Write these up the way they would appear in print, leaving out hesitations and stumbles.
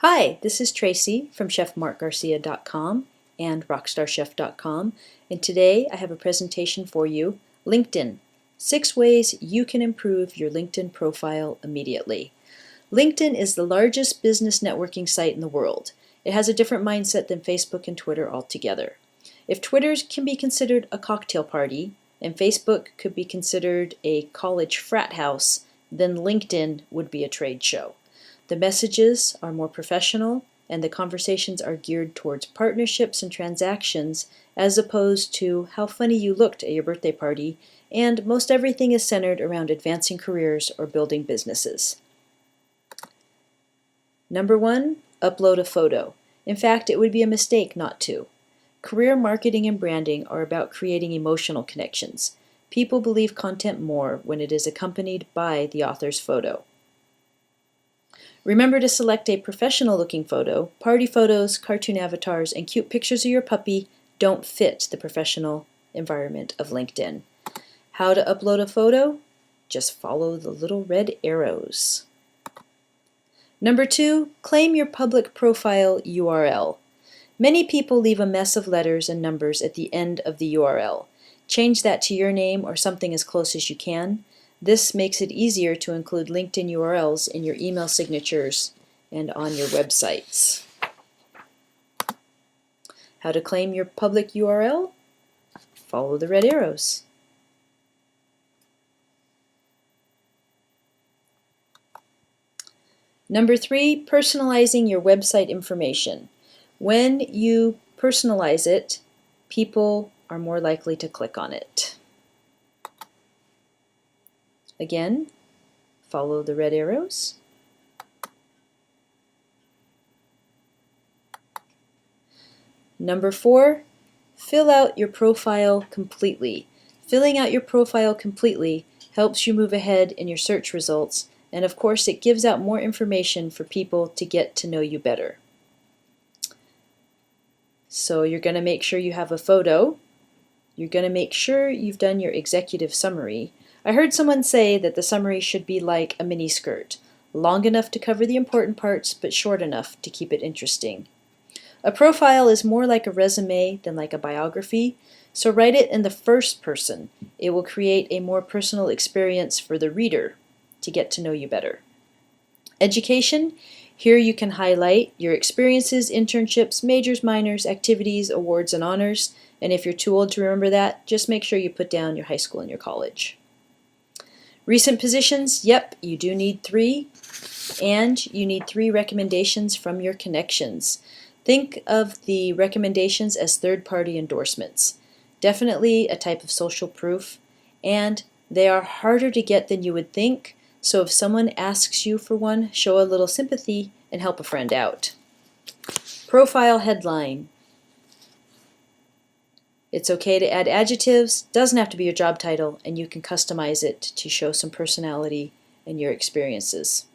Hi, this is Tracy from ChefMarkGarcia.com and RockstarChef.com, and today I have a presentation for you, LinkedIn, 6 ways you can improve your LinkedIn profile immediately. LinkedIn is the largest business networking site in the world. It has a different mindset than Facebook and Twitter altogether. If Twitter can be considered a cocktail party, and Facebook could be considered a college frat house, then LinkedIn would be a trade show. The messages are more professional, and the conversations are geared towards partnerships and transactions as opposed to how funny you looked at your birthday party, and most everything is centered around advancing careers or building businesses. Number 1, upload a photo. In fact, it would be a mistake not to. Career marketing and branding are about creating emotional connections. People believe content more when it is accompanied by the author's photo. Remember to select a professional-looking photo. Party photos, cartoon avatars, and cute pictures of your puppy don't fit the professional environment of LinkedIn. How to upload a photo? Just follow the little red arrows. Number 2, claim your public profile URL. Many people leave a mess of letters and numbers at the end of the URL. Change that to your name or something as close as you can. This makes it easier to include LinkedIn URLs in your email signatures and on your websites. How to claim your public URL? Follow the red arrows. Number 3, personalizing your website information. When you personalize it, people are more likely to click on it. Again, follow the red arrows. Number 4, fill out your profile completely. Filling out your profile completely helps you move ahead in your search results, and of course it gives out more information for people to get to know you better. So you're going to make sure you have a photo. You're going to make sure you've done your executive summary. I heard someone say that the summary should be like a mini skirt, long enough to cover the important parts but short enough to keep it interesting. A profile is more like a resume than like a biography, so write it in the first person. It will create a more personal experience for the reader to get to know you better. Education. Here you can highlight your experiences, internships, majors, minors, activities, awards, and honors. And if you're too old to remember that, just make sure you put down your high school and your college. Recent positions, yep, you do need 3. And you need 3 recommendations from your connections. Think of the recommendations as third-party endorsements. Definitely a type of social proof, and they are harder to get than you would think. So if someone asks you for one, show a little sympathy and help a friend out. Profile headline. It's okay to add adjectives, doesn't have to be your job title, and you can customize it to show some personality and your experiences.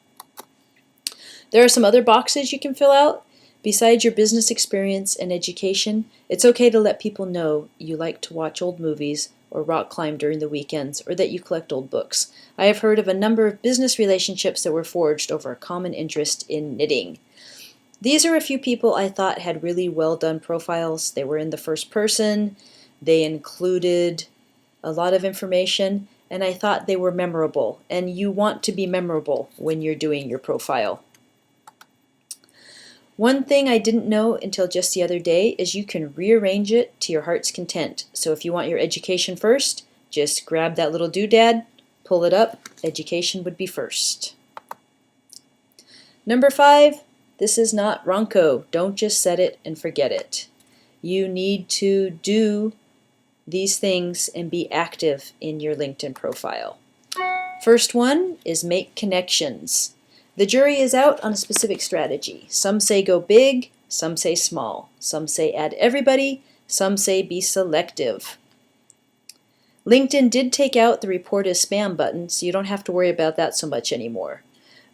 There are some other boxes you can fill out. Besides your business experience and education, it's okay to let people know you like to watch old movies or rock climb during the weekends, or that you collect old books. I have heard of a number of business relationships that were forged over a common interest in knitting. These are a few people I thought had really well done profiles. They were in the first person, they included a lot of information, and I thought they were memorable. And you want to be memorable when you're doing your profile. One thing I didn't know until just the other day is you can rearrange it to your heart's content. So if you want your education first, just grab that little doodad, pull it up, education would be first. Number 5, this is not Ronco. Don't just set it and forget it. You need to do these things and be active in your LinkedIn profile. First one is make connections. The jury is out on a specific strategy. Some say go big, some say small. Some say add everybody, some say be selective. LinkedIn did take out the report as spam button, so you don't have to worry about that so much anymore.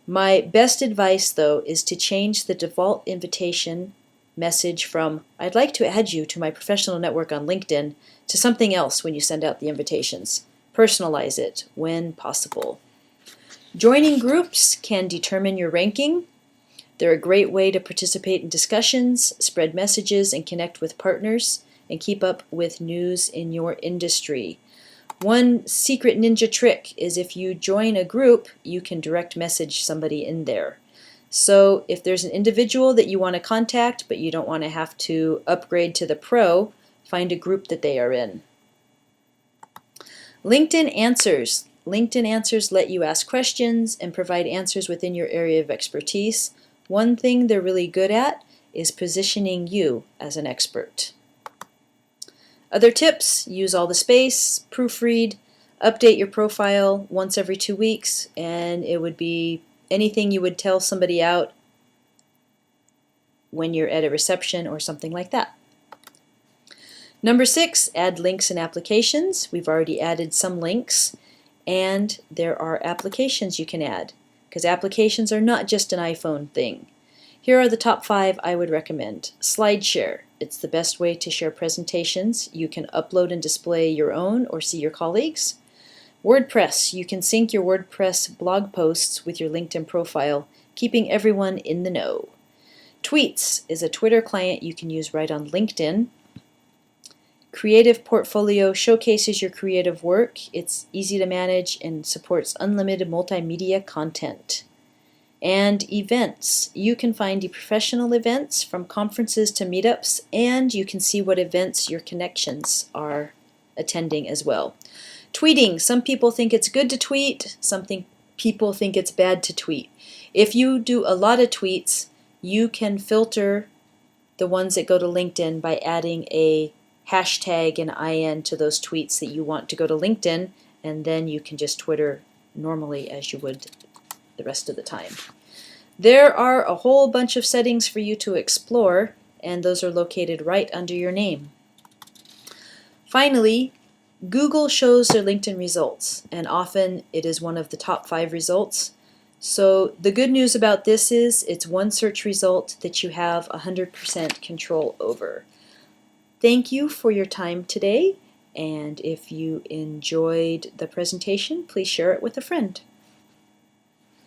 My best advice, though, is to change the default invitation message from I'd like to add you to my professional network on LinkedIn to something else when you send out the invitations. Personalize it when possible. Joining groups can determine your ranking. They're a great way to participate in discussions, spread messages, and connect with partners, and keep up with news in your industry. One secret ninja trick is if you join a group, you can direct message somebody in there. So if there's an individual that you want to contact, but you don't want to have to upgrade to the Pro, find a group that they are in. LinkedIn Answers. LinkedIn Answers let you ask questions and provide answers within your area of expertise. One thing they're really good at is positioning you as an expert. Other tips: use all the space, proofread, update your profile once every 2 weeks, and it would be anything you would tell somebody out when you're at a reception or something like that. Number 6, add links and applications. We've already added some links, and there are applications you can add, because applications are not just an iPhone thing. Here are the top 5 I would recommend. SlideShare. It's the best way to share presentations. You can upload and display your own or see your colleagues. WordPress. You can sync your WordPress blog posts with your LinkedIn profile, keeping everyone in the know. Tweets is a Twitter client you can use right on LinkedIn. Creative Portfolio showcases your creative work. It's easy to manage and supports unlimited multimedia content. And events. You can find the professional events from conferences to meetups, and you can see what events your connections are attending as well. Tweeting. Some people think it's good to tweet, people think it's bad to tweet. If you do a lot of tweets, you can filter the ones that go to LinkedIn by adding a hashtag and IN to those tweets that you want to go to LinkedIn, and then you can just Twitter normally as you would the rest of the time. There are a whole bunch of settings for you to explore, and those are located right under your name. Finally, Google shows their LinkedIn results, and often it is one of the top 5 results. So the good news about this is it's one search result that you have 100% control over. Thank you for your time today, and if you enjoyed the presentation, please share it with a friend.